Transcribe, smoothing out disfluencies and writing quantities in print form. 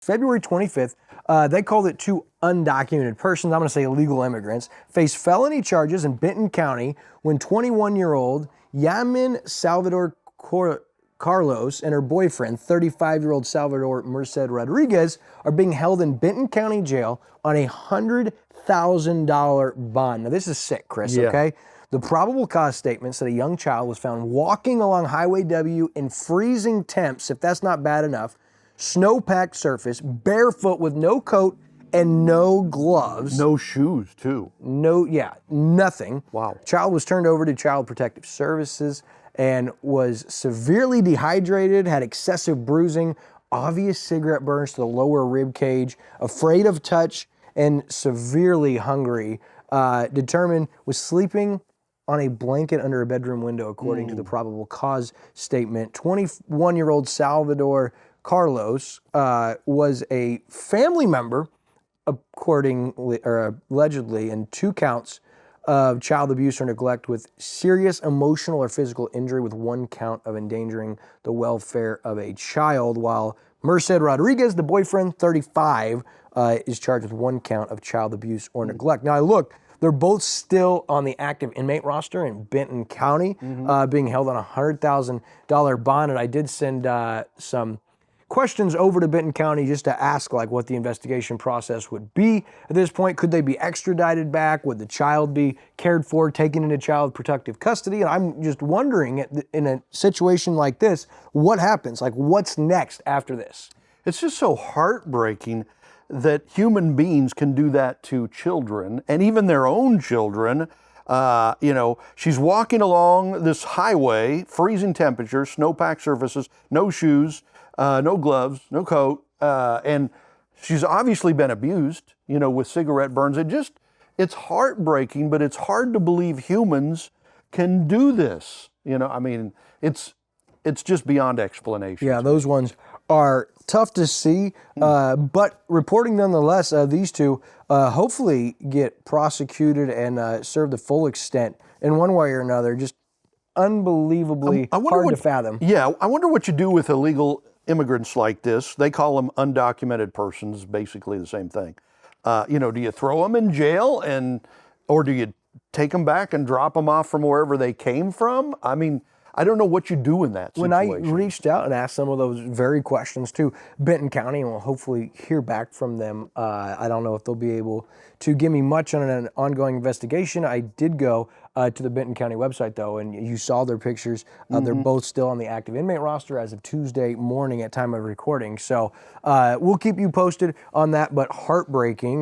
February 25th, they called it two undocumented persons, I'm going to say illegal immigrants, faced felony charges in Benton County when 21-year-old Yamin Salvador Carlos and her boyfriend, 35-year-old Salvador Merced Rodriguez, are being held in Benton County Jail on a $100,000 bond. Now, this is sick, Chris, okay? The probable cause statement said a young child was found walking along Highway W in freezing temps, if that's not bad enough, snow-packed surface, barefoot with no coat and no gloves. No shoes, too. Nothing. Wow. Child was turned over to Child Protective Services and was severely dehydrated, had excessive bruising, obvious cigarette burns to the lower rib cage, afraid of touch, and severely hungry. Determined was sleeping on a blanket under a bedroom window, according to the probable cause statement. 21-year-old Salvador Carlos was a family member, allegedly, in 2 counts of child abuse or neglect with serious emotional or physical injury, with 1 count of endangering the welfare of a child, while Merced Rodriguez, the boyfriend, 35, is charged with 1 count of child abuse or neglect. Now, look, they're both still on the active inmate roster in Benton County, being held on a $100,000 bond, and I did send some questions over to Benton County just to ask like what the investigation process would be at this point. Could they be extradited back? Would the child be cared for, taken into child protective custody? And I'm just wondering, in a situation like this, what happens? Like, what's next after this? It's just so heartbreaking that human beings can do that to children, and even their own children. You know, she's walking along this highway, freezing temperatures, snow-packed surfaces, no shoes, no gloves, no coat, and she's obviously been abused, you know, with cigarette burns. It's heartbreaking, but it's hard to believe humans can do this. You know, I mean, it's just beyond explanation. Yeah, those ones are tough to see, but reporting nonetheless, these two hopefully get prosecuted and serve the full extent in one way or another. Just unbelievably hard to fathom. Yeah, I wonder what you do with illegal immigrants like this. They call them undocumented persons, basically the same thing. You know, do you throw them in jail or do you take them back and drop them off from wherever they came from? I mean, I don't know what you do in that situation. When I reached out and asked some of those very questions to Benton County, and we'll hopefully hear back from them, I don't know if they'll be able to give me much on an ongoing investigation. I did go to the Benton County website, though, and you saw their pictures. They're both still on the active inmate roster as of Tuesday morning at time of recording. So we'll keep you posted on that, but heartbreaking.